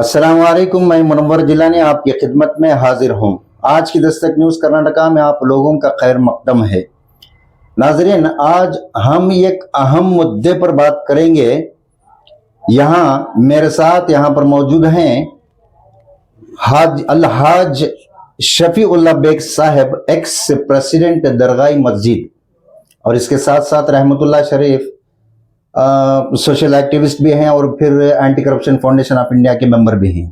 अस्सलाम वालेकुम, मैं मुनव्वर जिलानी आपकी खिदमत में हाजिर हूँ। आज की दस्तक न्यूज़ कर्नाटका में आप लोगों का खैर मकदम है। नाजरीन, आज हम एक अहम मुद्दे पर बात करेंगे। यहाँ मेरे साथ यहाँ पर मौजूद हैं हाज शफीउल्लाह बेग साहब, एक्स प्रेसिडेंट दरगाही मस्जिद, और इसके साथ साथ रहमतुल्लाह शरीफ सोशल एक्टिविस्ट भी हैं और फिर anti corruption foundation of India के मेंबर भी हैं।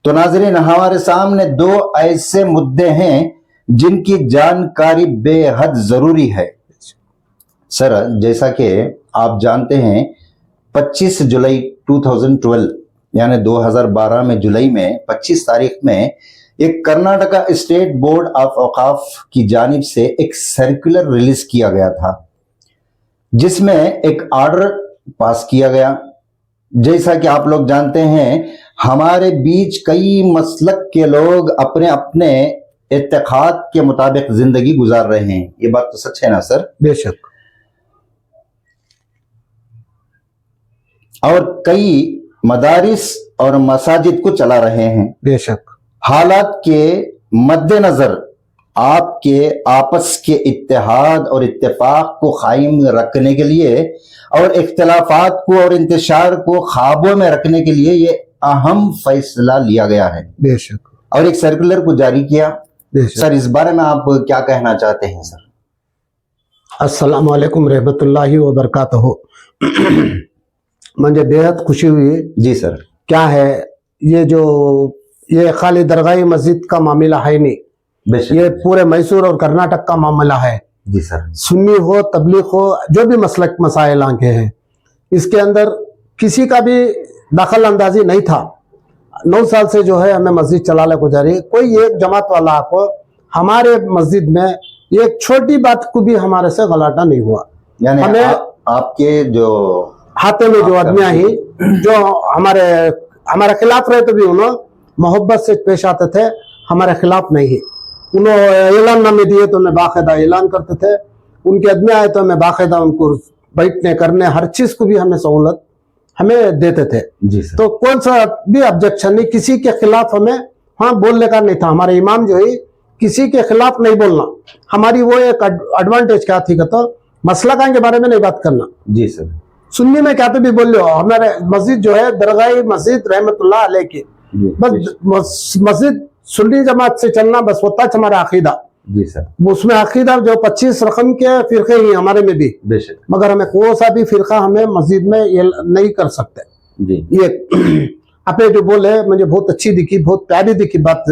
तो नाजरीन, हमारे सामने दो ऐसे मुद्दे हैं जिनकी जानकारी बेहद जरूरी है। सर, जैसा कि आप जानते हैं 25 जुलाई 2012 यानी 2012 में जुलाई में 25 तारीख में एक कर्नाटका स्टेट बोर्ड ऑफ औकाफ की जानिब से एक सर्कुलर रिलीज किया गया था, जिसमें एक ऑर्डर पास किया गया। जैसा कि आप लोग जानते हैं, हमारे बीच कई मसलक के लोग अपने अपने इत्तेखाद के मुताबिक जिंदगी गुजार रहे हैं। ये बात तो सच है ना सर? बेशक। और कई मदारिस और मसाजिद को चला रहे हैं। बेशक। हालात के मद्देनजर आपके आपस के इत्तेहाद और इत्तेफाक को कायम रखने के लिए और इख्तिलाफात को और इंतशार को ख्वाबों में रखने के लिए ये अहम फैसला लिया गया है। बेशक। और एक सर्कुलर को जारी किया। सर, इस बारे में आप क्या कहना चाहते हैं सर? अस्सलाम वालेकुम रहमतुल्लाहि व बरकातहू। मुझे बेहद खुशी हुई। जी सर। क्या है ये खाली दरगाही मस्जिद का मामला है नहीं, ये पूरे मैसूर और कर्नाटक का मामला है। जी सर। सुन्नी हो, तबलीग हो, जो भी मसलक मसाइल आके हैं, इसके अंदर किसी का भी दखल अंदाजी नहीं था। 9 साल से जो है हमें मस्जिद चलाने को जारी, कोई एक जमात वाला आपको हमारे मस्जिद में एक छोटी बात को भी हमारे से गलाटा नहीं हुआ। यानी हमें आपके जो हाथों में जो आदमियां ही जो हमारे खिलाफ रहे, तो भी उन्होंने मोहब्बत से पेश आते थे, हमारे खिलाफ नहीं है। उन्होंने ऐलान नामे दिए तो उन्हें बाकायदा ऐलान करते थे। उनके आदमी आए तो हमें बाकायदा उनको बैठने करने हर चीज को भी हमें सहूलत हमें देते थे। जी सर। तो कौन सा भी ऑब्जेक्शन नहीं, किसी के खिलाफ हमें बोलने का नहीं था। हमारे इमाम जो है किसी के खिलाफ नहीं बोलना, हमारी वो एक एडवांटेज क्या थी, तो मसलका के बारे में नहीं बात करना। जी सर। सुन्नी में क्या तो भी बोल लो, हमारे मस्जिद जो है दरगाही मस्जिद रहमतुल्लाह अलैह की, बस मस्जिद सुन्नी जमात से चलना बस होता है हमारा अकीदा। जी सर। उसमें अकीदा जो 25 रकम के फिरके ही हमारे में भी, बेशक, मगर हमें कोई सा भी फिरका हमें मस्जिद में ये नहीं कर सकते। जी। ये आपने जो बोले मुझे बहुत अच्छी दिखी, बहुत प्यारी दिखी बात।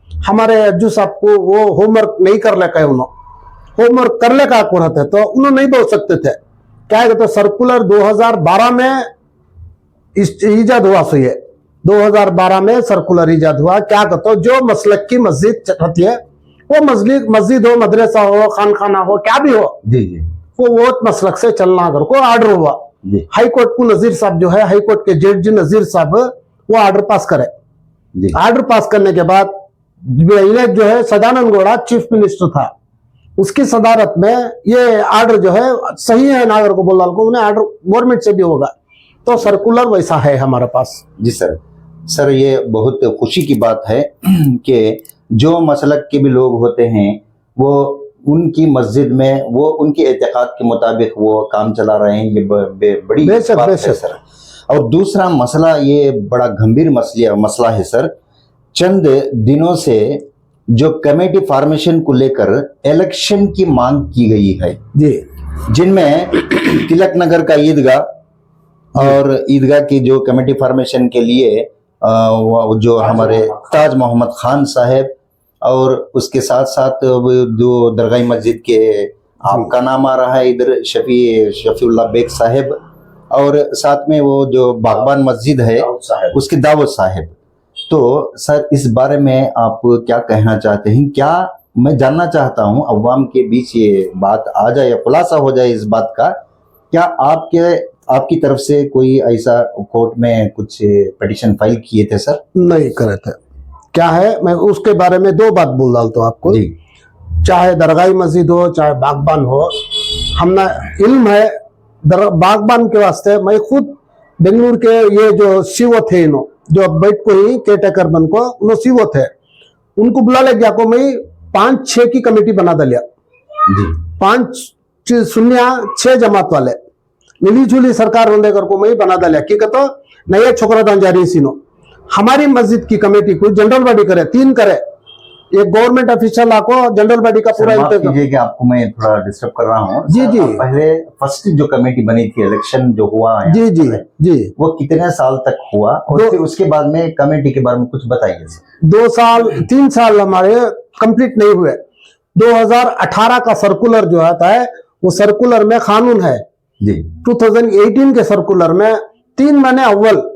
हमारे अज्जू साहब को वो होमवर्क नहीं कर ले का, उन्होंने होमवर्क कर ले का रहते है, तो उन्होंने नहीं बोल सकते थे। क्या है तो सर्कुलर 2012 में ईजाद हुआ। सही है, 2012 में सर्कुलर ईजाद हुआ। क्या कहते हो, जो मसलक की मस्जिद रहती है, वो मस्जिद हो, मदरसा हो, खानखाना हो, क्या भी हो, जी जी, वो मसलक से चलना अगर को ऑर्डर हुआ, हाई कोर्ट को नजीर साहब जो है, हाई कोर्ट के जज नजीर साहब वो ऑर्डर पास करे। ऑर्डर पास करने के बाद जो है सदानंद गौड़ा चीफ मिनिस्टर था, उसकी सदारत में ये ऑर्डर जो है सही है, नागर को बोला को उन्हें ऑर्डर गवर्नमेंट से भी होगा, तो सर्कुलर वैसा है हमारे पास। जी सर। सर, ये बहुत खुशी की बात है कि जो मसलक के भी लोग होते हैं वो उनकी मस्जिद में वो उनके एतकाद के मुताबिक वो काम चला रहे हैं। ये बड़ी बात है सर। और दूसरा मसला, ये बड़ा गंभीर मसला है सर। चंद दिनों से जो कमेटी फॉर्मेशन को लेकर इलेक्शन की मांग की गई है जी, जिनमें तिलक नगर का ईदगाह और ईदगाह की जो कमेटी फॉर्मेशन के लिए जो हमारे ताज मोहम्मद खान साहब और उसके साथ साथ जो दरगाही मस्जिद के आपका नाम आ रहा है इधर शफीउल्लाह बेग साहब, और साथ में वो जो बागबान मस्जिद है उसके दाऊद साहब। तो सर, इस बारे में आप क्या कहना चाहते हैं? क्या मैं जानना चाहता हूं, अवाम के बीच ये बात आ जाए या खुलासा हो जाए इस बात का, क्या आपकी तरफ से कोई ऐसा कोर्ट में कुछ पिटीशन फाइल किए थे सर? नहीं करे थे। क्या है, मैं उसके बारे में 2 बात बोल डालता हूँ आपको जी। चाहे दरगाही मस्जिद हो, चाहे बागबान हो, हमने इल्म है बागबान के वास्ते। मैं खुद बेंगलुरु के ये जो सीओ थे, जो अब बैठ को ही केयर टेकर बन को उन्होंने सीवो थे उनको बुला ले गया को मैं 5-6 की कमेटी बना दिया जी 5-0-6 जमात वाले मिली जुली सरकार होने कर को मैं बना दिया कि तो नया छोकरा दान जारी सीनो हमारी मस्जिद की कमेटी को जनरल बॉडी करे 3 करे एक गवर्नमेंट ऑफिशियल आको जनरल बॉडी का पूरा माफ कीजिए कि आपको मैं थोड़ा डिस्टर्ब कर रहा हूँ जी जी पहले फर्स्ट जो कमेटी बनी थी इलेक्शन जो हुआ है जी जी जी वो कितने साल तक हुआ और फिर उसके बाद में कमेटी के बारे में कुछ बताइए सर 2 साल 3 साल हमारे कंप्लीट नहीं हुए 2018 का सर्कुलर जो आता है वो सर्कुलर में कानून है जी 2018 के सर्कुलर में 3 महीने अव्वल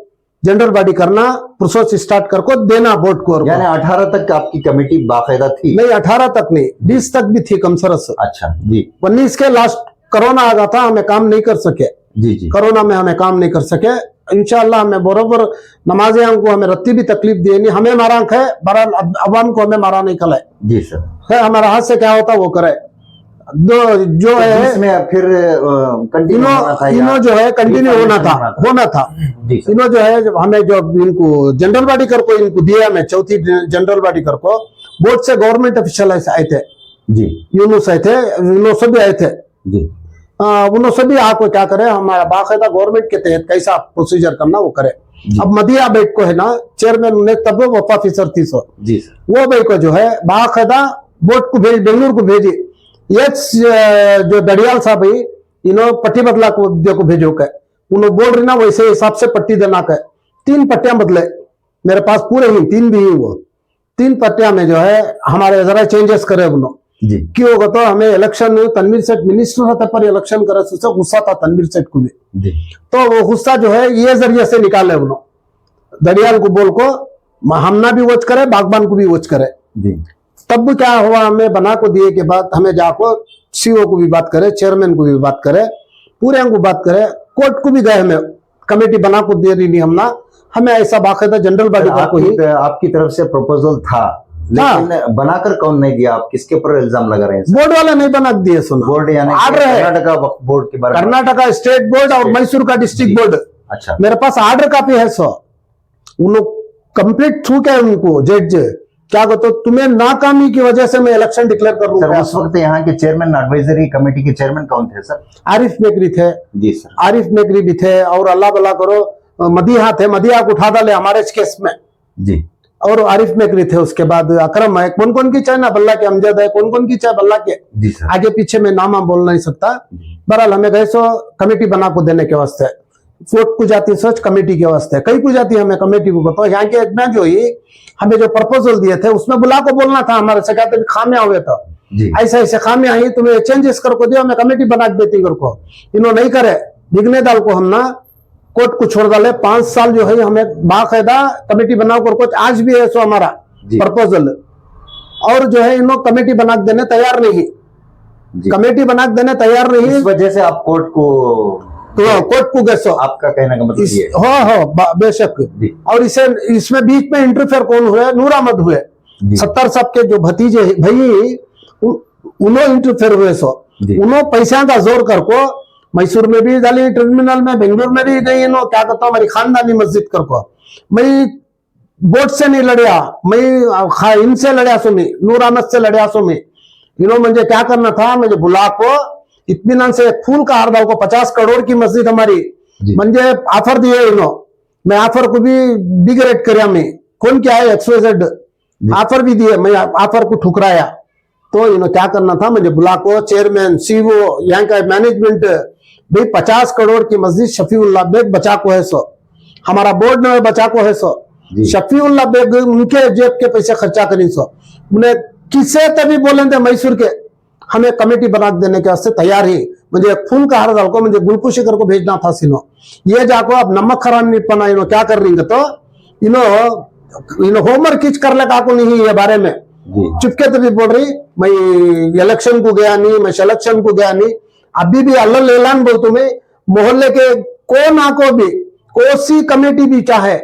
जनरल बॉडी करना प्रोसेस स्टार्ट करको देना बोर्ड को यानी 18 तक आपकी कमेटी बाकायदा थी नहीं 18 तक नहीं 20 तक भी थी कम सरस अच्छा जी 19 के लास्ट कोरोना आ गया था हमें काम नहीं कर सके जी जी कोरोना में हमें काम नहीं कर सके इंशाल्लाह हमें बरोबर नमाजे हमको हमें रत्ती भी तकलीफ दी नहीं हमें मारा है बहरहाल अवाम को हमें मारा नहीं कल जी सर है हमारा हाथ से क्या होता वो करे जो है इसमें फिर कंटिन्यू इनो जो है कंटिन्यू होना था जी सर इनो जो है हमें जो इनको जनरल बॉडी कर को इनको दिया हमें चौथी जनरल बॉडी कर को बोर्ड से गवर्नमेंट ऑफिशियल आए थे जी यूनुस आए थे यूनुस सभी आए थे जी उन्होंने सभी आपको क्या करे हमारा बाकायदा गवर्नमेंट के तहत कैसा प्रोसीजर करना वो करे अब मदिया बेट को है ना चेयरमैन ने तब वफा फीसर थी सो जी सर वो बेट को जो है बाकायदा बोर्ड को भेज बेंगलुरु को भेजी ये जो दड़ियाल साहब ही इन्हों पट्टी बदला को भेजो के उन्होंने बोल रही ना वैसे हिसाब से पट्टी देना के 3 पट्टियां बदले मेरे पास पूरे ही 3 भी ही वो 3 पट्टियां में जो है हमारे जरा चेंजेस करे उन्होंने जी क्यों होगा तो हमें इलेक्शन तनवीर सेठ मिनिस्टर होते पर इलेक्शन करे उससे गुस्सा था तनवीर सेठ को भी जी तो वो गुस्सा जो है ये जरिए से निकाले उन्होंने दड़ियाल को बोल को हमना भी वोच करे बागबान को भी वोच करे जी तब क्या हुआ हमें बना को दिए के बाद हमें जाको सीओ को भी बात करे चेयरमैन को भी बात करे पूरे को बात करे कोर्ट को भी गए हमें कमेटी बना को दे रही नहीं हमना हमें ऐसा बाकायदा जनरल बॉडी को ही आपकी तरफ से प्रपोजल था लेकिन बनाकर कौन नहीं दिया आप किसके ऊपर इल्जाम लगा रहे हैं बोर्ड वाले नहीं बना दिए सुनो बोर्ड यानी आर्डर है कर्नाटका वक्फ बोर्ड के बारे में कर्नाटका स्टेट बोर्ड और मैसूर का डिस्ट्रिक्ट बोर्ड अच्छा मेरे पास आर्डर कॉपी है सो उन लोग कंप्लीट छूट है उनको जज क्या कहते तुम्हें नाकामी की वजह से मैं इलेक्शन डिक्लेयर कर सर उस वक्त यहाँ के चेयरमैन एडवाइजरी कमेटी के चेयरमैन कौन थे सर आरिफ मेकरी थे जी सर आरिफ मेकरी भी थे और अल्लाह भला करो मदीहा थे मदीहा को उठा डाले हमारे केस में जी और आरिफ मेकरी थे उसके बाद अकरम है कौन कौन की चाहे ना बल्ला के अमजद है कौन कौन की चाहे बल्ला के जी सर आगे पीछे में नामा बोल नहीं सकता बहरहाल हमें गए सो कमेटी बना को देने के वास्ते फोर्ट को जाती सोच कमेटी के वास्ते कई को जाती हमें कमेटी को बताओ यहाँ के एक जो ही हमें जो प्रपोजल दिए थे उसमें बुला को बोलना था हमारे से कहते खामिया हुए था ऐसे ऐसे खामिया ही तुम्हें चेंजेस करको दियो हमें कमेटी बना के देती को इन्होंने नहीं करे बिगने दाल को हम ना कोर्ट को छोड़ डाले 5 साल जो है हमें बाकायदा कमेटी बनाओ कर कुछ आज भी है सो हमारा प्रपोजल और जो है इन्हों कमेटी बना देने तैयार नहीं कमेटी बना देने तैयार नहीं इस वजह से आप कोर्ट को कोर्ट को गए सो आपका कहने का मतलब ये हो बेशक और इसे इसमें बीच में इंटरफेयर कौन हुए नूर अहमद हुए 70 साहब के जो भतीजे भाई उन्होंने इंटरफेयर हुए सो उन्होंने पैसा का जोर करको मैसूर में भी डाली टर्मिनल में बेंगलुरु में भी गई नो क्या कहता हूँ हमारी खानदानी मस्जिद करको मैं बोर्ड से नहीं लड़िया मैं इनसे लड़िया सो मैं नूर अहमद से लड़िया सो मैं इन्हों मुझे क्या करना था मुझे बुला को इत्मीनान से फूल का हार दाव को 50 करोड़ की मस्जिद हमारी मुझे ऑफर दिए इन्हों मैं ऑफर को भी बिग रेट कर मैं कौन क्या है XYZ ऑफर भी दिए मैं ऑफर को ठुकराया तो इन्हों क्या करना था मुझे बुला को चेयरमैन सीओ यहाँ का मैनेजमेंट भाई 50 करोड़ की मस्जिद शफीउल्लाह बेग बचा को है सो हमारा बोर्ड ने बचा को है सो शफीउल्लाह बेग उनके जेब के पैसे खर्चा करी सो उन्हें किसे तभी बोले थे मैसूर के हमें कमेटी बना देने के वास्ते तैयार ही मुझे फूल का हार डाल को मुझे गुलकुशी कर को भेजना था सिनो ये जाको अब नमक खराब नहीं पना इनो क्या कर रही तो इनो होमवर्क किच कर ले को नहीं ये बारे में चुपके तभी बोल रही मैं इलेक्शन को गया नहीं मैं सिलेक्शन को गया नहीं अभी भी अल्लाह ऐलान बोल तुम्हें मोहल्ले के कौन आको भी कोसी कमेटी भी चाहे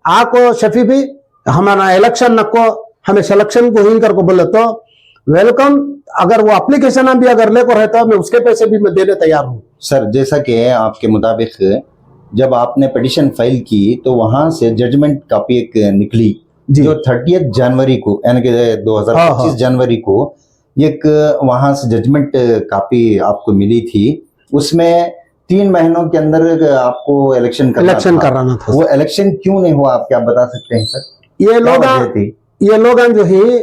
आको शफी भी हमारा इलेक्शन नको हमें सिलेक्शन को ही करको बोले तो वेलकम अगर वो एप्लीकेशन भी अगर लेकर रहता मैं उसके पैसे भी मैं देने तैयार हूँ सर जैसा कि आपके मुताबिक जब आपने पिटिशन फाइल की तो वहां से जजमेंट कॉपी एक निकली जी। जो 30 जनवरी को यानी कि 2025 जनवरी को एक वहां से जजमेंट कॉपी आपको मिली थी। उसमें 3 महीनों के अंदर आपको इलेक्शन कराना था। वो इलेक्शन क्यों नहीं हुआ, आप क्या बता सकते हैं सर? ये लोग जो है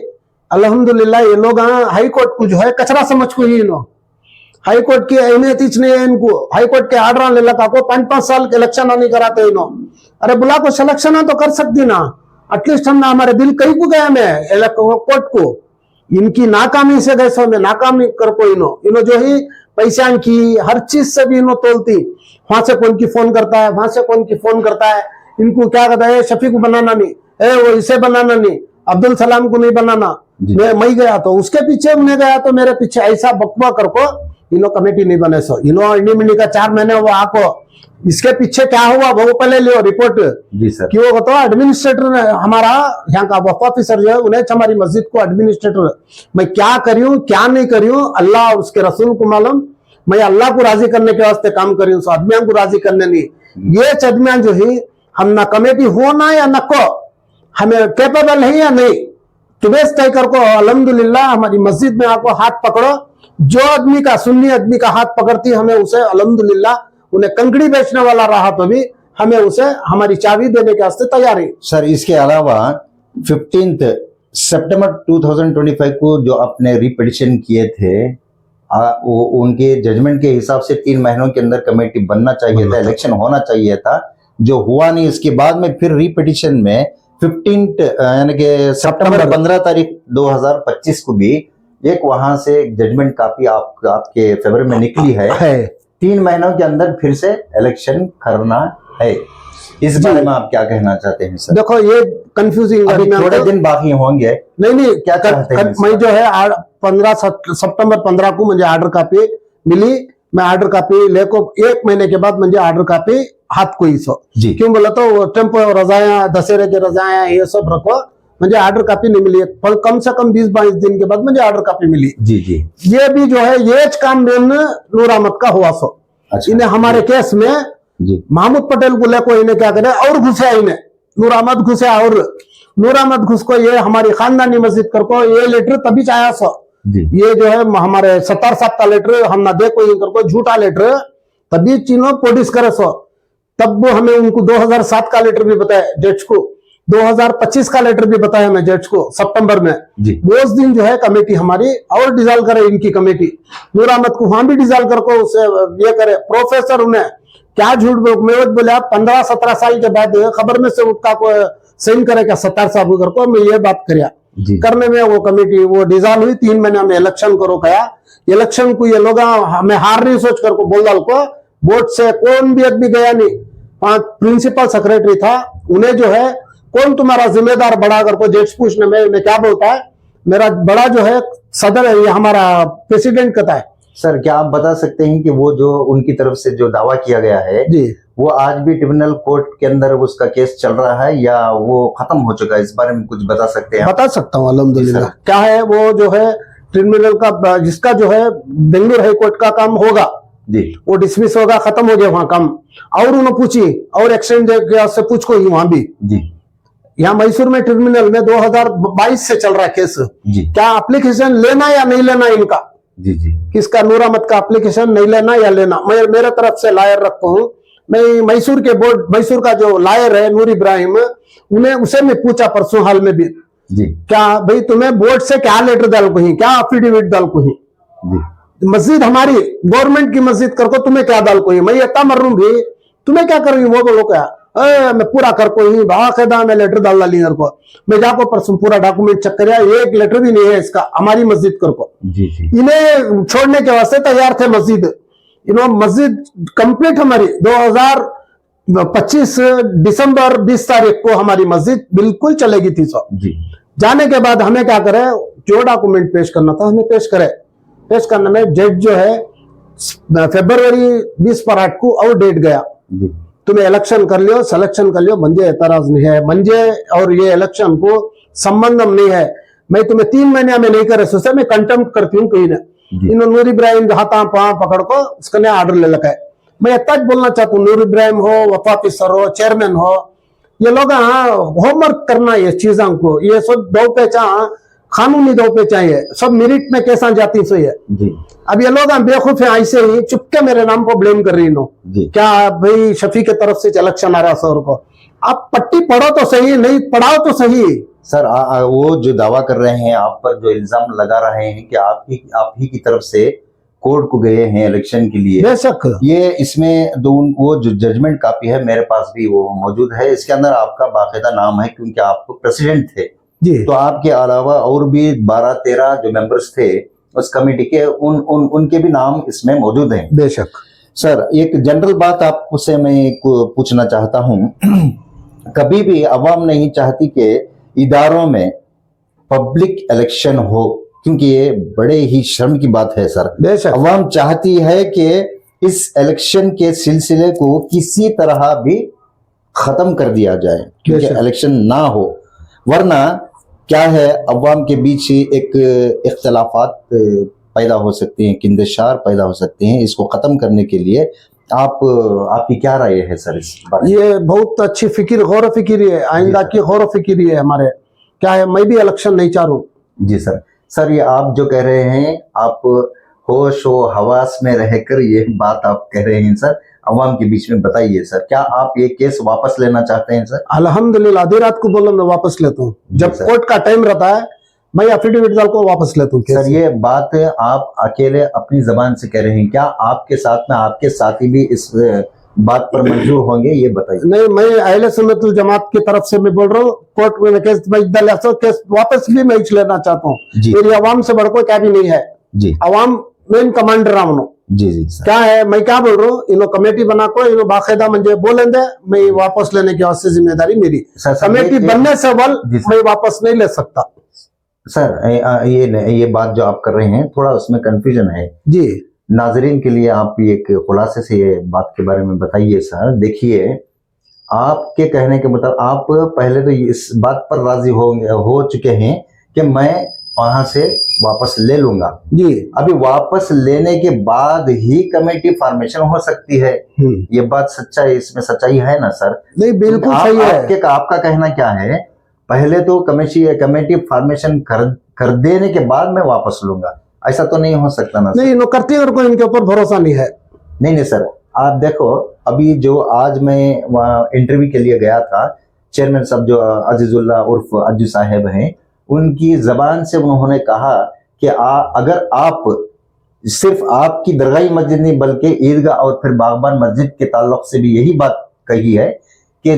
अल्हम्दुलिल्लाह, ये लोग हाई कोर्ट को जो है कचरा समझ को ही नो, हाई कोर्ट की अहमियत नहीं है इनको। हाई कोर्ट के आर्डर ले लगा को 5-5 साल के इलेक्शन नहीं कराते इनो। अरे बुला को सिलेक्शन तो कर सकती ना, एटलीस्ट हम हमारे दिल कहीं को गया मैं कोर्ट को। इनकी नाकामी से गए सो में नाकामी कर को इनो जो ही पैसा की हर चीज से भी इनो तोलती। वहां से कौन की फोन करता है, वहां से कौन की फोन करता है, इनको क्या कहता है, शफी को बनाना नहीं, वो इसे बनाना नहीं, अब्दुल सलाम को नहीं बनाना। मैं गया तो उसके पीछे, मैं गया तो मेरे पीछे ऐसा बकवा कर को इनो कमेटी नहीं बने सो इनो इंडी का 4 महीने वो आपको इसके पीछे क्या हुआ वो पहले लियो रिपोर्ट। जी सर। कि वो तो एडमिनिस्ट्रेटर ने हमारा यहाँ का वक्फ ऑफिसर जो है उन्हें हमारी मस्जिद को एडमिनिस्ट्रेटर, मैं क्या करूं क्या नहीं करूं अल्लाह और उसके रसूल को मालूम। मैं अल्लाह को राजी करने के वास्ते काम करूं, सो आदमियों को राजी करने नहीं। ये चदमियां जो है हम ना कमेटी हो ना या न को हमें कैपेबल है या नहीं, तुम्हें तय कर को अल्हम्दुलिल्लाह हमारी मस्जिद में आपको हाथ पकड़ो। जो आदमी का सुन्नी आदमी का हाथ पकड़ती हमें उसे अल्हम्दुलिल्लाह, उन्हें कंकड़ी बेचने वाला रहा तो भी हमें उसे हमारी चाबी देने के वास्ते तैयार है। सर इसके अलावा 15 सितंबर 2025 को जो आपने रिपिटिशन किए थे वो उनके जजमेंट के हिसाब से 3 महीनों के अंदर कमेटी बनना चाहिए था, इलेक्शन होना चाहिए था, जो हुआ नहीं। इसके बाद में फिर रिपिटिशन में 15 यानी कि सितंबर 15 तारीख 2025 को भी एक वहां से जजमेंट काफी आपके फेवर में निकली है। 3 महीनों के अंदर फिर से इलेक्शन करना है। इस बारे में आप क्या कहना चाहते हैं सर? देखो ये कंफ्यूजिंग, थोड़े दिन बाकी होंगे। नहीं क्या चाहते हैं? मैं जो है 15 सितंबर 15 को मुझे ऑर्डर कॉपी मिली। मैं ऑर्डर कॉपी लेको 1 महीने के बाद मुझे ऑर्डर कॉपी हाथ को ही सो जी। क्यों बोला तो टेम्पो रजाया, दशहरे के रजाया ये सब रखो, मुझे ऑर्डर कॉपी नहीं मिली। पर कम से कम 20-22 दिन के बाद मुझे ऑर्डर कॉपी मिली। जी जी। ये भी जो है ये काम नूर अहमद का हुआ सो। अच्छा। इन्हें हमारे केस में जी महमूद पटेल को लेको इन्हें क्या करे और घुसे, इन्हें नूर अहमद घुसे और नूर अहमद घुस को ये हमारी खानदानी मस्जिद कर को ये लेटर तभी चाया सो जी। ये जो है हमारे 70 साहब का लेटर हम ना दे कोई कर को झूठा लेटर तभी चीनो प्रोड्यूस करे सो। तब वो हमें उनको 2007 का लेटर भी बताया जज को, 2025 का लेटर भी बताया मैं जज को सितंबर में जी। वो उस दिन जो है कमेटी हमारी और डिजॉल्व करे, इनकी कमेटी नूर अहमद को वहां भी डिजॉल्व कर को उसे ये करे। प्रोफेसर उन्हें क्या झूठ बोले 15-17 साल के बाद खबर में से उसका को साइन करे क्या 70 साहब कर को मैं ये बात करिया करने में वो कमेटी वो डिजॉल्व हुई। 3 महीने में इलेक्शन करो कया, इलेक्शन को ये लोग हमें हार नहीं सोच कर को बोल डाल को बोर्ड से कौन भी आदमी गया नहीं। 5 प्रिंसिपल सेक्रेटरी था, उन्हें जो है कौन तुम्हारा जिम्मेदार बड़ा कर को जेट्स पूछने में क्या बोलता है, मेरा बड़ा जो है सदर है, ये हमारा प्रेसिडेंट कहता है। सर क्या आप बता सकते हैं कि वो जो उनकी तरफ से जो दावा किया गया है जी वो आज भी ट्रिब्यूनल कोर्ट के अंदर उसका केस चल रहा है या वो खत्म हो चुका है? इस बारे में कुछ बता सकते हैं? बता सकता हूँ अल्हम्दुलिल्लाह। क्या है वो जो है ट्रिब्यूनल का जिसका जो है बेंगलुरु हाई कोर्ट का काम होगा जी, वो डिसमिस होगा, खत्म हो गया वहां काम। और उन्होंने पूछी और एक्सटेंड से पूछ को ही वहां भी जी। यहाँ मैसूर में ट्रिब्यूनल में 2022 से चल रहा है केस जी। क्या एप्लीकेशन लेना या नहीं लेना इनका जी जी। किसका नूर अहमद का एप्लीकेशन नहीं लेना या लेना। मैं मेरे तरफ से लायर रखता हूँ। मैं मैसूर के बोर्ड मैसूर का जो लायर है नूर इब्राहिम उन्हें उसे मैं पूछा परसों हाल में भी जी क्या भाई तुम्हें बोर्ड से क्या लेटर डाल को ही क्या एफिडेविट डाल को ही जी। मस्जिद हमारी गवर्नमेंट की मस्जिद कर को तुम्हें क्या डाल को ही मैं इतना मर लूं भी तुम्हें क्या कर रही वो बोलो क्या मैं पूरा कर को ही बाकायदा मैं लेटर डाल डाली को मैं जाको परसों पूरा डॉक्यूमेंट चेक कर एक लेटर भी नहीं है इसका हमारी मस्जिद कर को। जी जी। इन्हें छोड़ने के वास्ते तैयार थे मस्जिद, मस्जिद कंप्लीट हमारी 2025 दिसंबर 20 तारीख को हमारी मस्जिद बिल्कुल चलेगी थी सो जी। जाने के बाद हमें क्या करे जो डॉक्यूमेंट पेश करना था हमें पेश करे। पेश करने में जज जो है फरवरी 20 को और डेट गया जी। तुम्हें इलेक्शन कर लियो सिलेक्शन कर लियो मंजे एतराज नहीं है, मंजे और ये इलेक्शन को संबंधम नहीं है, मैं तुम्हें 3 महीने में नहीं करे सोचे मैं कंटेम्प्ट करती हूँ कहीं ने। इन नूर इब्राहिम हाथा पाँव पकड़ को उसका ऑर्डर ले लगा है मैं इतना ही बोलना चाहता हूँ, नूर इब्राहिम हो, वफाकी सर हो, चेयरमैन हो, ये लोग हाँ होमवर्क करना ये चीजों को, ये सब दो पहचान कानूनी दो पहचान है, सब मेरिट में कैसा जाती सही है जी अब ये लोग बेवकूफ है, ऐसे ही चुपके मेरे नाम को ब्लेम कर रही नो जी क्या भाई शफी के तरफ से इलेक्शन आ रहा सर को, आप पट्टी पढ़ो तो सही, नहीं पढ़ाओ तो सही। सर वो जो दावा कर रहे हैं आप पर, जो इल्जाम लगा रहे हैं कि आप ही की तरफ से कोर्ट को गए हैं इलेक्शन के लिए, बेशक ये इसमें वो जो जजमेंट कॉपी है मेरे पास भी वो मौजूद है, इसके अंदर आपका बाकायदा नाम है क्योंकि आप प्रेसिडेंट थे जी, तो आपके अलावा और भी 12-13 जो मेंबर्स थे उस कमेटी के उनके भी नाम इसमें मौजूद हैं। बेशक सर एक जनरल बात आपसे मैं पूछना चाहता हूं कभी भी अवाम नहीं चाहती कि इदारों में पब्लिक इलेक्शन हो, क्योंकि ये बड़े ही शर्म की बात है सर। बेशक अवाम चाहती है कि इस इलेक्शन के सिलसिले को किसी तरह भी खत्म कर दिया जाए क्योंकि बेशक। इलेक्शन ना हो, वरना क्या है अवाम के बीच एक इख्तलाफात पैदा हो सकते हैं, किंदशार पैदा हो सकते हैं। इसको खत्म करने के लिए आपकी क्या राय है सर इस बारे में? ये बहुत अच्छी फिक्र, गौर फिक्री है, आइंदा की गौर फिक्री है हमारे, क्या है मैं भी इलेक्शन नहीं चाह रहा हूँ। जी सर। सर ये आप जो कह रहे हैं, आप होश व हवास में रहकर ये बात आप कह रहे हैं सर, अवाम के बीच में बताइए सर, क्या आप ये केस वापस लेना चाहते हैं सर? अल्हम्दुलिल्लाह आधी रात को बोलो मैं वापस लेता हूँ, जब सर। कोर्ट का टाइम रहता है मैं एफिडेविट डाल को वापस लेता हूँ। सर ये बात आप अकेले अपनी जबान से कह रहे हैं, क्या आपके साथ में आपके साथी भी इस बात पर मंजूर होंगे, ये बताइए। नहीं, मैं अहले सुन्नतुल जमात की तरफ से मैं बोल रहा हूँ, कोर्ट में केस केस वापस भी मैं लेना चाहता हूँ। जी। मेरी अवाम से बढ़ कोई क्या भी नहीं है जी अवाम मेन कमांडर हूँ। जी जी सर। क्या है मैं क्या बोल रहा हूँ, इन्हों कमेटी बना को इन्हों बाकायदा मुझे बोलेंगे, मैं वापस लेने की वास्ते जिम्मेदारी मेरी। सर, कमेटी बनने से बल जी सर। मैं वापस नहीं ले सकता। सर ये बात जो आप कर रहे हैं थोड़ा उसमें कंफ्यूजन है जी नाजरीन के लिए, आप एक खुलासे से ये बात के बारे में बताइए सर। देखिए आपके कहने के मुताबिक आप पहले तो इस बात पर राजी हो चुके हैं कि मैं वहां से वापस ले लूंगा जी। अभी वापस लेने के बाद ही कमेटी फॉर्मेशन हो सकती है, ये बात सच्चाई, इसमें सच्चाई है ना सर? नहीं बिल्कुल सही है। आपका कहना क्या है, पहले तो कमेटी फॉर्मेशन कर देने के बाद मैं वापस लूंगा, ऐसा तो नहीं हो सकता ना? नहीं नो करती को इनके ऊपर भरोसा नहीं है। नहीं सर, आप देखो अभी जो आज मैं वहाँ इंटरव्यू के लिए गया था, चेयरमैन साहब जो अजीजुल्लाह उर्फ अज्जू साहब हैं, उनकी जबान से उन्होंने कहा कि अगर आप सिर्फ आपकी दरगाही मस्जिद नहीं बल्कि ईदगाह और फिर बागबान मस्जिद के ताल्लुक से भी यही बात कही है कि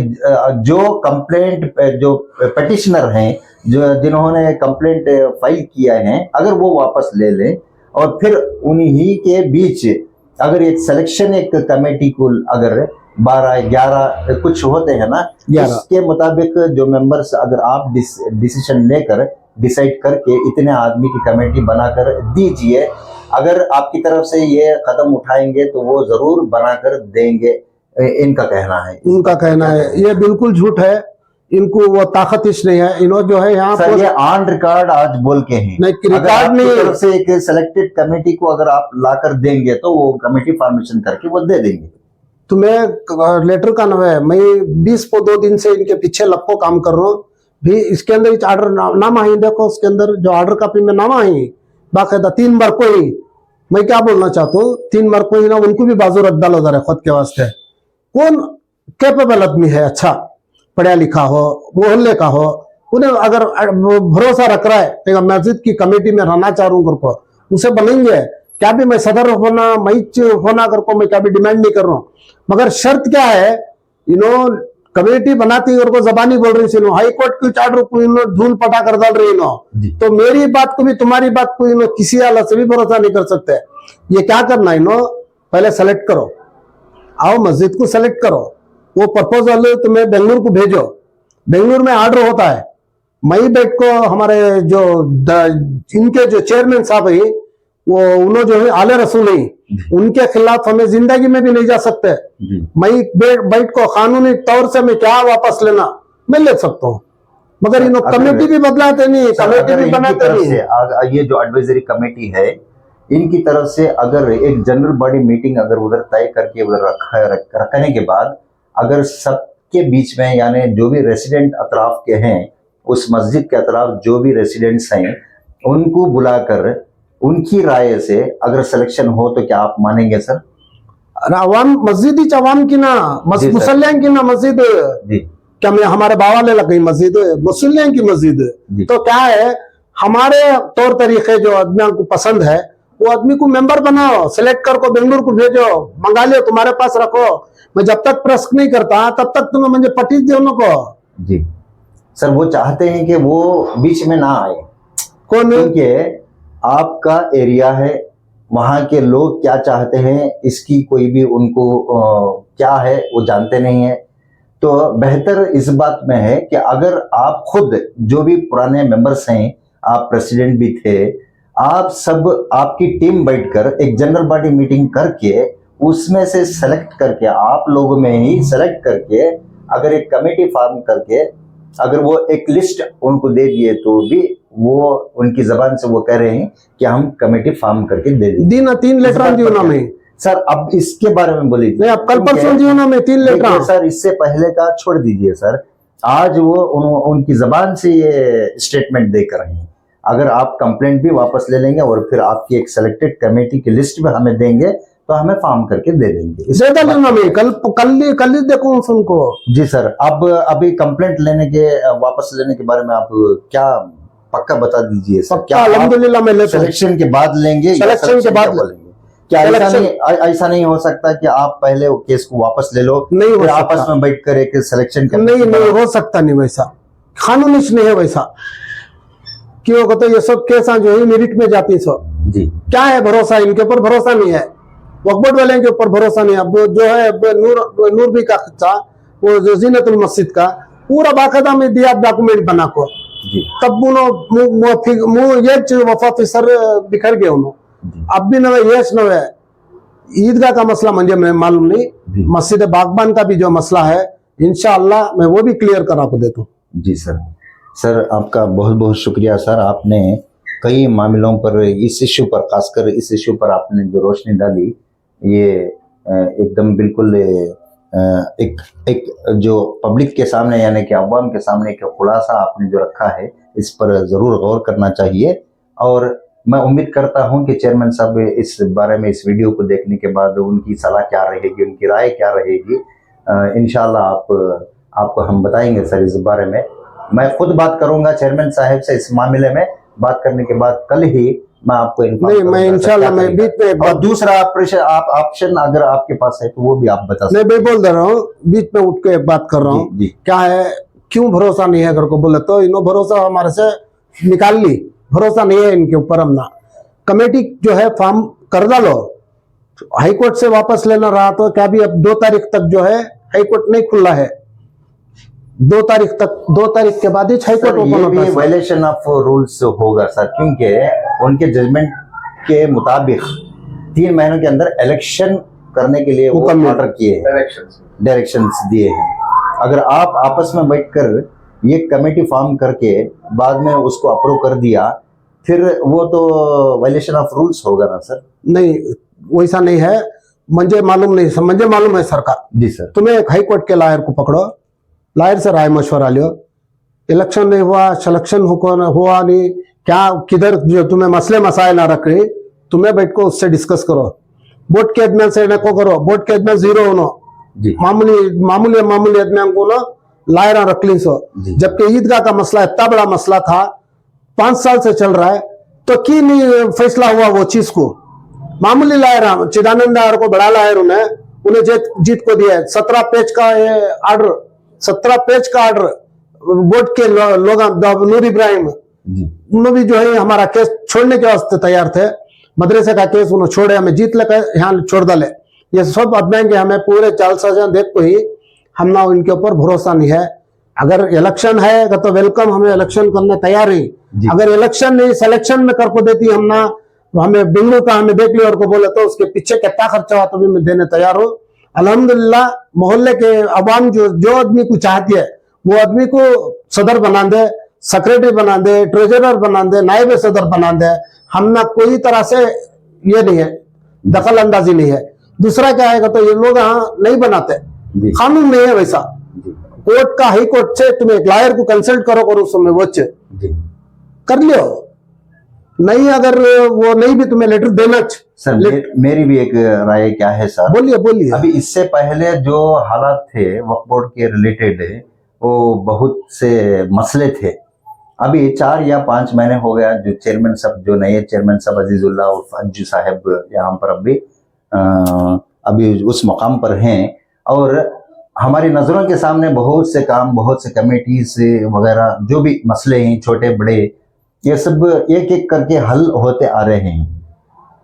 जो कंप्लेंट जो पिटिशनर हैं, जो जिन्होंने कंप्लेंट फाइल किया है, अगर वो वापस ले लें और फिर उन्हीं के बीच अगर एक सिलेक्शन एक कमेटी को अगर 12-11 कुछ होते हैं ना, उसके मुताबिक जो मेंबर्स अगर आप डिसीजन लेकर डिसाइड करके इतने आदमी की कमेटी बनाकर दीजिए, अगर आपकी तरफ से ये कदम उठाएंगे तो वो जरूर बनाकर देंगे, इनका कहना है। उनका कहना है ये बिल्कुल झूठ है, इनको वो ताकत इस नहीं है। इन्हों जो है यहाँ सर ये ऑन रिकॉर्ड आज बोल के हैं, नहीं रिकॉर्ड नहीं, तरफ से एक सिलेक्टेड कमेटी को अगर आप लाकर देंगे तो वो कमेटी फॉर्मेशन करके वो दे देंगे। तो मैं लेटर का नाम है, मैं 2 दिन से इनके पीछे लपको काम कर रहा हूँ भी। इसके अंदर ऑर्डर नाम आई, देखो उसके अंदर जो ऑर्डर कॉपी में नाम आई बाकायदा 3 बार को ही। मैं क्या बोलना चाहता हूँ, 3 बार को ही ना उनको भी बाजू रद्द डालो जरा खुद के वास्ते। कौन कैपेबल आदमी है, अच्छा पढ़ा लिखा हो, मोहल्ले का हो, उन्हें अगर भरोसा रख रहा है मस्जिद की कमेटी में रहना चाह रहा हूँ को उसे बनेंगे। क्या भी मैं सदर होना मैच होना कर को मैं क्या भी डिमांड नहीं कर रहा हूँ, मगर शर्त क्या है, इन्हों कमेटी बनाती और को जबानी बोल रही थी, हाई कोर्ट की ऑर्डर को इन्हों धूल पटा कर डाल रही इन्हों, तो मेरी बात को भी तुम्हारी बात को इन्हों किसी हालत से भी भरोसा नहीं कर सकते। ये क्या करना, इन्हों पहले सेलेक्ट करो, आओ मस्जिद को सेलेक्ट करो, वो प्रपोजल तुम्हें बेंगलुरु को भेजो, बेंगलुरु में ऑर्डर होता है, मई बैठ को हमारे जो इनके जो चेयरमैन साहब है वो उन्होंने जो है आले रसूल है, उनके खिलाफ हमें जिंदगी में भी नहीं जा सकते। मई बैठ को कानूनी तौर से मैं क्या वापस लेना मैं ले सकता हूँ, मगर इन्होंने कमेटी भी बदलाते नहीं, कमेटी भी बनाते नहीं। ये जो एडवाइजरी कमेटी है इनकी तरफ से अगर एक जनरल बॉडी मीटिंग अगर उधर तय करके उधर रखने के बाद अगर सबके बीच में यानी जो भी रेसिडेंट अतराफ के हैं उस मस्जिद के अतराफ जो भी रेसिडेंट्स हैं उनको बुलाकर उनकी राय से अगर सिलेक्शन हो तो क्या आप मानेंगे सर? अवाम मस्जिद ही अवाम की ना जी सर। मुसल्लियान की ना मस्जिद जी क्या मैं हमारे बाबा ले लग गई मस्जिद मुसल्लियान की मस्जिद जी। तो क्या है हमारे तौर तरीके जो आदमियों को पसंद है वो आदमी को मेंबर बनाओ, सिलेक्ट कर को बेंगलुरु को भेजो, मंगा लियो तुम्हारे पास रखो, मैं जब तक प्रेस नहीं करता तब तक तुम्हें मुझे पटीज दे उनको। जी सर, वो चाहते हैं कि वो बीच में ना आए। कौन? क्योंकि आपका एरिया है, वहाँ के लोग क्या चाहते हैं इसकी कोई भी उनको क्या है वो जानते नहीं है। तो बेहतर इस बात में है कि अगर आप खुद जो भी पुराने मेंबर्स हैं, आप प्रेसिडेंट भी थे, आप सब आपकी टीम बैठकर एक जनरल बॉडी मीटिंग करके उसमें से सेलेक्ट करके आप लोगों में ही सेलेक्ट करके अगर एक कमेटी फॉर्म करके अगर वो एक लिस्ट उनको दे दिए तो भी वो उनकी जबान से वो कह रहे हैं कि हम कमेटी फॉर्म करके दे देंगे। दिन 3 लेटर दियो ना मैं सर, अब इसके बारे में बोलिए। नहीं, अब कल परसों दियो ना मैं 3 लेटर। सर इससे पहले का छोड़ दीजिए सर, आज वो उनकी जबान से ये स्टेटमेंट देकर रहे हैं। अगर आप कंप्लेंट भी वापस ले लेंगे और फिर आपकी एक सिलेक्टेड कमेटी की लिस्ट भी हमें देंगे तो हमें फॉर्म करके दे देंगे। मैं कल ही देखूं उनको। जी सर, अब अभी कंप्लेंट लेने के वापस लेने के बारे में आप क्या पक्का बता दीजिए सर? क्या अल्हम्दुलिल्लाह मैं सिलेक्शन के बाद लेंगे? सिलेक्शन के बाद बोलेंगे? क्या ऐसा नहीं हो सकता कि आप पहले वो केस को वापस ले लो, नहीं हो आपस में बैठ कर एक सिलेक्शन नहीं हो सकता, नहीं वैसा कानूनी नहीं है वैसा। क्यों कहते ये सब केस जो है मेरिट में जाती सब। जी क्या है भरोसा, इनके ऊपर भरोसा नहीं है, वक्फ वाले के ऊपर भरोसा नहीं है। अब जो है नूर भी का खर्चा वो जो जीनतुल मस्जिद का पूरा बाकायदा में दिया डॉक्यूमेंट बना को जी। तब वफा फिसर बिखर गए उन्होंने। अब भी नवे यश नवे ईदगाह का मसला मुझे मैं मालूम नहीं, मस्जिद बागबान का भी जो मसला है इंशाअल्लाह मैं वो भी क्लियर करा को देता हूँ। जी सर। सर आपका बहुत बहुत शुक्रिया सर, आपने कई मामलों पर इस इश्यू पर, खासकर इस इश्यू पर आपने जो रोशनी डाली ये एकदम बिल्कुल एक जो पब्लिक के सामने यानी कि अवाम के सामने एक खुलासा आपने जो रखा है इस पर ज़रूर गौर करना चाहिए। और मैं उम्मीद करता हूं कि चेयरमैन साहब इस बारे में इस वीडियो को देखने के बाद उनकी सलाह क्या रहेगी, उनकी राय क्या रहेगी, इंशाल्लाह आपको हम बताएंगे सर इस बारे में। मैं खुद बात करूंगा चेयरमैन साहब से इस मामले में, बात करने के बाद कल ही मैं आपको नहीं, मैं इंशाल्लाह मैं बीच में एक और दूसरा ऑप्शन अगर आपके पास है तो वो भी आप बता सकते। मैं बोल दे रहा हूँ, बीच में उठ के एक बात कर रहा हूँ। क्या है, क्यों भरोसा नहीं है अगर को बोले तो इन्हों भरोसा हमारे से निकाल ली, भरोसा नहीं है इनके ऊपर। हम ना कमेटी जो है फॉर्म कर डालो, हाई कोर्ट से वापस लेना रहा तो क्या भी अब 2 तारीख तक जो है हाई कोर्ट नहीं खुला है, 2 तारीख तक, 2 तारीख के बाद ही हाई कोर्ट ओपन होता है। वायलेशन ऑफ रूल्स होगा सर, क्योंकि उनके जजमेंट के मुताबिक 3 महीनों के अंदर इलेक्शन करने के लिए वो ऑर्डर किए हैं, डायरेक्शंस दिए हैं। अगर आप आपस में बैठकर ये कमेटी फॉर्म करके बाद में उसको अप्रूव कर दिया फिर वो तो वायलेशन ऑफ रूल्स होगा ना सर? नहीं, वैसा नहीं है, मुझे मालूम नहीं, मुझे मालूम है सरकार। जी सर। तुम्हें एक हाई कोर्ट के लॉयर को पकड़ो, लॉयर से राय मशवरा लियो, इलेक्शन नहीं हुआ, सिलेक्शन हुआ नहीं, क्या किधर जो तुम्हें मसले मसाइल ना रख रही, तुम्हें बैठ को उससे डिस्कस करो। बोर्ड के एडमिन से को करो, बोर्ड के एडमिन 0 होनो, मामूली एडमिन को ना लायर रख ली सो। जबकि ईदगाह का मसला इतना बड़ा मसला था, 5 साल से चल रहा है, तो क्यों नहीं फैसला हुआ वो चीज को? मामूली लायर चिदानंद को बड़ा लायर उन्हें जीत को दिया है। 17 पेज का ऑर्डर, 17 पेज का ऑर्डर बोर्ड के लोग नूर इब्राहिम उन्होंने भी जो है हमारा केस छोड़ने के वास्ते तैयार थे। मदरसे का केस उन्होंने छोड़े, हमें जीत लेकर यहाँ छोड़ डाले। ये सब अदमेंगे हमें पूरे 4 साल देख को ही हम ना इनके ऊपर भरोसा नहीं है। अगर इलेक्शन है तो वेलकम, हमें इलेक्शन करने तैयार ही। अगर इलेक्शन नहीं सिलेक्शन में कर को देती हम ना, हमें बिंगलुरु का हमें देख लिया और को बोले तो उसके पीछे कितना खर्चा हुआ तो भी मैं देने तैयार हूँ। अल्हम्दुलिल्लाह मोहल्ले के अवाम जो आदमी को चाहती है वो आदमी को सदर बना दे, सेक्रेटरी बना दे, ट्रेजरर बना दे, नायब सदर बना दे। हम ना कोई तरह से ये नहीं है, दखल अंदाजी नहीं है। दूसरा क्या है तो ये लोग यहाँ नहीं बनाते, जी कानून नहीं है वैसा। जी कोर्ट का, हाई कोर्ट से तुम एक लॉयर को कंसल्ट करो करो उसमें वो जी कर लियो, नहीं अगर वो नहीं भी तुम्हें लेटर देना सर। मेरी भी एक राय क्या है सर, बोलिए बोलिए। अभी इससे पहले जो हालात थे वक्फ बोर्ड के रिलेटेड, वो बहुत से मसले थे। अभी 4 या 5 महीने हो गया जो चेयरमैन साहब, जो नए चेयरमैन साहब अजीजुल्लाह उर्फ अज्जू साहब यहाँ पर अभी उस मकाम पर हैं, और हमारी नज़रों के सामने बहुत से काम, बहुत से कमेटीज वगैरह जो भी मसले हैं छोटे बड़े, ये सब एक एक करके हल होते आ रहे हैं।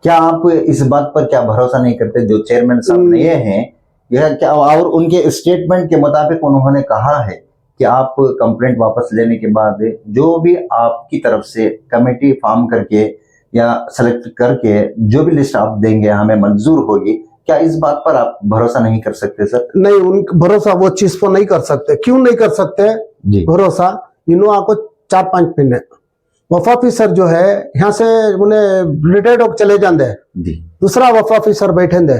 क्या आप इस बात पर क्या भरोसा नहीं करते जो चेयरमैन साहब नए हैं, यह क्या, और उनके स्टेटमेंट के मुताबिक उन्होंने कहा है कि आप कंप्लेंट वापस लेने के बाद जो भी आपकी तरफ से कमेटी फॉर्म करके या सेलेक्ट करके जो भी लिस्ट आप देंगे हमें मंजूर होगी, क्या इस बात पर आप भरोसा नहीं कर सकते सर? नहीं, उन भरोसा वो चीज पर नहीं कर सकते। क्यों नहीं कर सकते जी भरोसा? इन्हों आपको 4-5 महीने वफा ऑफिसर जो है यहाँ से उन्हें रिटायर्ड होकर चले जाते हैं, जी दूसरा वफा ऑफिसर बैठे दे।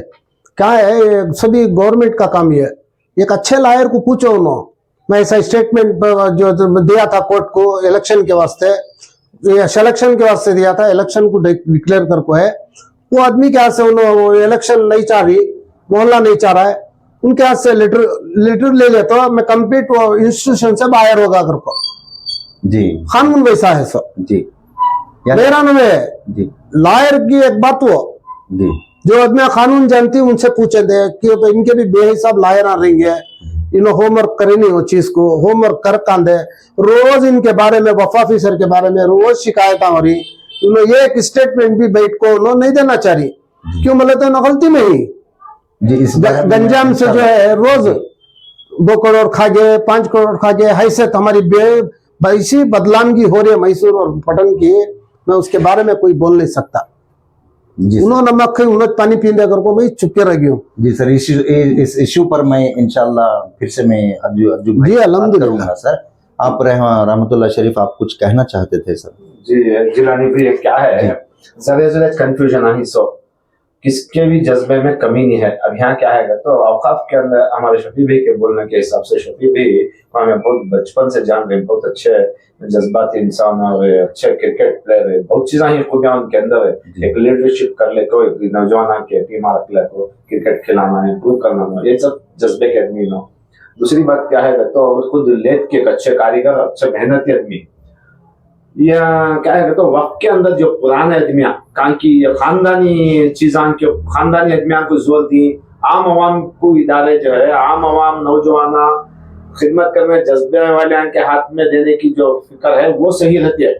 क्या है, ये सभी गवर्नमेंट का काम ये। एक अच्छे लॉयर को पूछो उन्होंने, मैं ऐसा स्टेटमेंट जो दिया था कोर्ट को इलेक्शन के वास्ते, ये सिलेक्शन के वास्ते दिया था, इलेक्शन को डिक्लेयर कर को है, वो आदमी के हाथ से उन्होंने इलेक्शन नहीं चाह रही, मोहल्ला नहीं चाह रहा है, उनके हाथ से लेटर ले लेता तो मैं कंप्लीट इंस्टीट्यूशन से बाहर होगा कर को। जी कानून वैसा है सर जी मेरा नाम है जी लॉयर की एक बात वो जी जो आदमी कानून जानती है उनसे पूछे दे कि इनके भी बेहिसाब लॉयर आ रही है, इन्होंने होमवर्क करे नहीं, वो चीज को होमवर्क कर कांदे, रोज इनके बारे में वफा ऑफिसर के बारे में रोज शिकायत हो रही, उन्होंने एक स्टेटमेंट भी बैठ को उन्होंने नहीं देना चाह रही। क्यों बोले तो गलती में ही जी इस गंजाम से जो है रोज 2 करोड़ खा गए, 5 करोड़ खा गए, हैसियत हमारी वैसी बदनामगी हो रही है मैसूर और पटन की, मैं उसके बारे में कोई बोल नहीं सकता। उन्होंने नमक खाई उन्होंने पानी पी लेकर को मैं चुपके रह गया। जी सर, इस इशू पर मैं इंशाल्लाह फिर से मैं अज्जू जी अल्हम्दुलिल्लाह सर। आप रहमतुल्लाह शरीफ, आप कुछ कहना चाहते थे सर? जी जिलानी भाई, क्या है सर, कंफ्यूजन आई सो किसके भी जज्बे में कमी नहीं है। अब यहाँ क्या है तो औकाफ के अंदर हमारे शफी भाई के बोलने के हिसाब से, शफी भाई को हमें बहुत बचपन से जान रहे, बहुत अच्छे जज्बाती इंसान और अच्छे क्रिकेट प्लेयर है, बहुत चीजें ही खूबियां उनके अंदर है। एक लीडरशिप कर ले को, एक नौजवान के टीम रख ले को, क्रिकेट खिलाना है, इम्प्रूव करना है, ये सब जज्बे के आदमी हो। दूसरी बात क्या है तो खुद लेत के अच्छे कारीगर, अच्छे मेहनती आदमी, या क्या है तो वक्त के अंदर जो पुराने आदमियां की खानदानी चीजां के खानदानी आदमियां को जोर दी, आम आवाम को इदारे जो है, आम आवाम नौजवाना खिदमत करने जज्बे वाले के हाथ में देने की जो फिक्र है वो सही रहती है।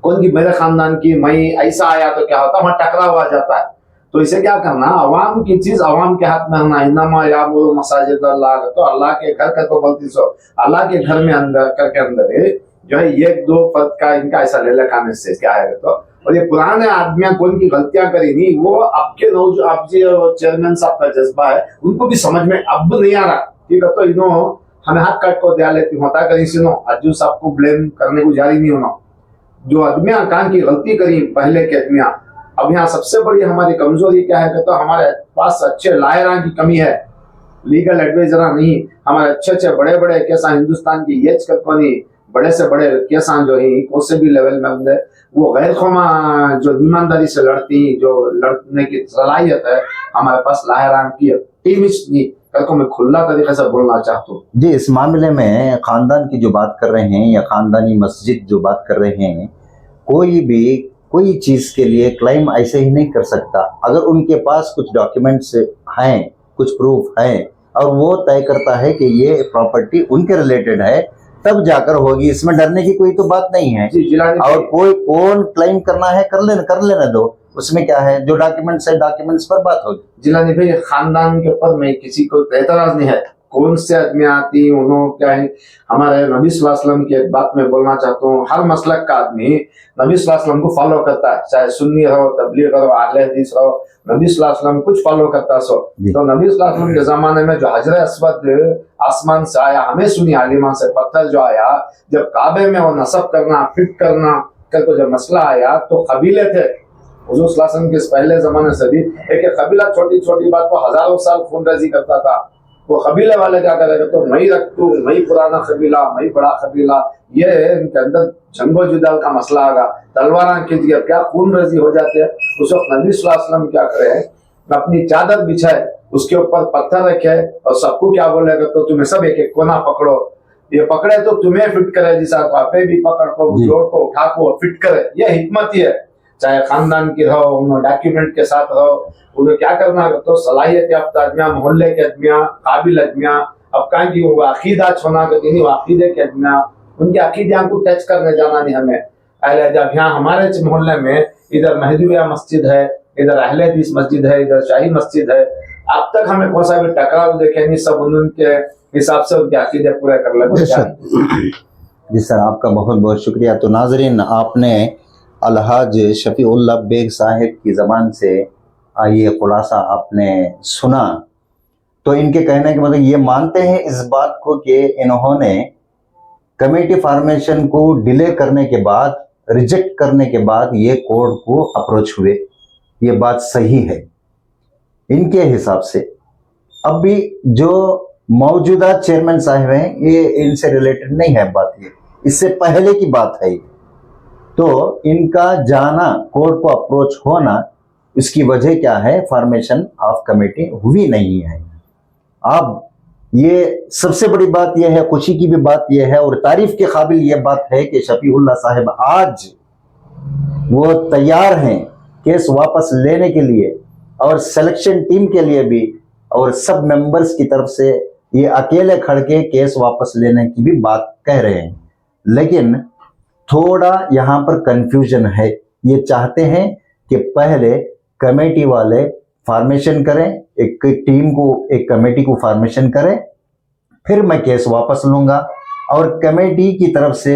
कौन की मेरे खानदान की मैं ऐसा आया तो क्या होता, वहां टकराव आ जाता है। तो इसे क्या करना, अवाम की चीज अवाम के हाथ में होना। इन्नमा यामुरू मसाजिद अल्लाह, तो अल्लाह के घर का तो गलती सो अल्लाह के घर में अंदर करके अंदर जो है 1-2 फर्द का इनका ऐसा ले लेखाने से क्या है तो, और ये पुराने आदमियां कौन की गलतियां करी नहीं, वो आपके आप जी चेयरमैन साहब का जज्बा है, उनको भी समझ में अब नहीं आ रहा। ठीक है, तो इन्हों हमें हाथ काट को दिया लेती होता करी सुनो, अज्जू साहब को ब्लेम करने को जारी नहीं होना। जो आदमियां कान की गलती करी पहले के आदमियां, अब यहाँ सबसे बड़ी हमारी कमजोरी क्या है तो हमारे पास अच्छे लायरा की कमी है, लीगल एडवाइजर नहीं। हमारे अच्छे बड़े बड़े कैसा हिंदुस्तान की ये कंपनी बड़े से बड़े केसान जो है कौन से भी लेवल में होंगे, वो गैर कौमा जो ईमानदारी से लड़ती, जो लड़ने की सलाहियत है हमारे पास लायरान की टीम नहीं को मैं खुला तरीके से बोलना चाहता हूँ। जी, इस मामले में खानदान की जो बात कर रहे हैं या खानदानी मस्जिद जो बात कर रहे हैं, कोई भी कोई चीज के लिए क्लेम ऐसे ही नहीं कर सकता। अगर उनके पास कुछ डॉक्यूमेंट्स हैं, कुछ प्रूफ हैं, और वो तय करता है कि ये प्रॉपर्टी उनके रिलेटेड है, तब जाकर होगी। इसमें डरने की कोई तो बात नहीं है। और कोई कौन क्लेम करना है कर लेना दो, उसमें क्या है, जो डॉक्यूमेंट्स है डॉक्यूमेंट्स पर बात होगी। जिलानी भाई, खानदान के ऊपर में किसी को एतराज नहीं है, कौन से आदमी आती उन्होंने क्या है। हमारे नबी सल्लल्लाहु अलैहि वसल्लम की एक बात मैं बोलना चाहता हूँ, हर मसलक का आदमी नबी सल्लल्लाहु अलैहि वसल्लम को फॉलो करता है, चाहे सुन्नी रहो, तबलीग रहो, अहले हदीस रहो, नबी सल्लल्लाहु अलैहि वसल्लम कुछ फॉलो करता सो। तो नबी सल्लल्लाहु अलैहि वसल्लम के जमाने में जो हजर अस्वद आसमान से आया, हमें सुनी आलिमा से पत्थर जो आया, जब काबे में वो नसब करना फिट करना को जब मसला आया तो कबीले थे, हुजूर सल्लल्लाहु अलैहि वसल्लम के पहले जमाने से भी एक कबीला छोटी छोटी बात को हजारों साल खूनरेजी करता था। वो कबीले वाले क्या करेगा, तो मैं रखूं, मैं पुराना कबीला, मैं बड़ा कबीला, ये इनके अंदर जंगो जुदाल का मसला आगा, तलवार खींच गया, क्या खूनरेजी हो जाती है। उस वक्त नबी सल्लल्लाहु अलैहि वसल्लम क्या करे, अपनी चादर बिछाए, उसके ऊपर पत्थर रखे और सबको क्या बोलेगा, तो तुम्हें सब एक एक कोना पकड़ो, ये पकड़े तो तुम्हें फिट करे, जिसा को आपे भी पकड़ को, जोड़ को, उठा को फिट करे। ये हिकमत ही है। चाहे खानदान की रहो, डॉक्यूमेंट के साथ रहो, उन्हें क्या करना है, तो सलाहियत याफ्ता आदमियां, मोहल्ले के आदमियां, काबिल आदमियां, अब कहीं की वो अकीदा छोना के नहीं, अकीदे के आदमियां, उनके अकीदे को टच करने जाना नहीं हमें। अहले जब यहाँ हमारे मोहल्ले में इधर महदूबिया मस्जिद है, इधर अहले हदीस मस्जिद है, इधर शाही मस्जिद है, अब तक हमें कौन सा भी टकराव देखे नहीं, सब उनके हिसाब से उनके अकीदे पूरे कर लेते। जी सर, आपका बहुत बहुत शुक्रिया। तो नाजरीन, आपने अलहाज शफीउल्लाह बेग साहिब की ज़बान से ये खुलासा आपने सुना। तो इनके कहने के मतलब ये मानते हैं इस बात को कि इन्होंने कमेटी फॉर्मेशन को डिले करने के बाद, रिजेक्ट करने के बाद ये कोर्ट को अप्रोच हुए। ये बात सही है इनके हिसाब से। अब भी जो मौजूदा चेयरमैन साहब हैं, ये इनसे रिलेटेड नहीं है बात, ये इससे पहले की बात है। तो इनका जाना, कोर्ट को अप्रोच होना, इसकी वजह क्या है, फॉर्मेशन ऑफ कमेटी हुई नहीं है। अब ये सबसे बड़ी बात यह है, खुशी की भी बात यह है और तारीफ के काबिल यह बात है कि शफीउल्लाह साहब आज वो तैयार हैं केस वापस लेने के लिए, और सिलेक्शन टीम के लिए भी, और सब मेंबर्स की तरफ से ये अकेले खड़ के केस वापस लेने की भी बात कह रहे हैं। लेकिन थोड़ा यहाँ पर कंफ्यूजन है। ये चाहते हैं कि पहले कमेटी वाले फॉर्मेशन करें, एक टीम को, एक कमेटी को फॉर्मेशन करें, फिर मैं केस वापस लूंगा। और कमेटी की तरफ से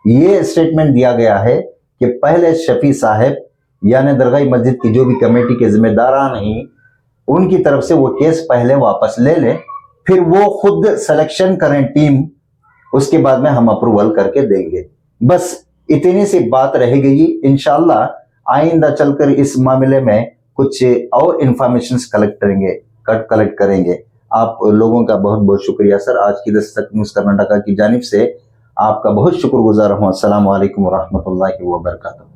ये स्टेटमेंट दिया गया है कि पहले शफी साहब यानी दरगाही मस्जिद की जो भी कमेटी के जिम्मेदारान हैं, उनकी तरफ से वो केस पहले वापस ले लें, फिर वो खुद सिलेक्शन करें टीम, उसके बाद में हम अप्रूवल करके देंगे। बस इतनी सी बात रह गई। इंशाल्लाह आइंदा चलकर इस मामले में कुछ और इंफॉर्मेशन कलेक्ट करेंगे। आप लोगों का बहुत बहुत शुक्रिया सर। आज की दस्तक न्यूज़ कर्नाटका की जानिब से आपका बहुत शुक्रगुजार हूँ। अस्सलाम वालेकुम व रहमतुल्लाहि व बरकातहू।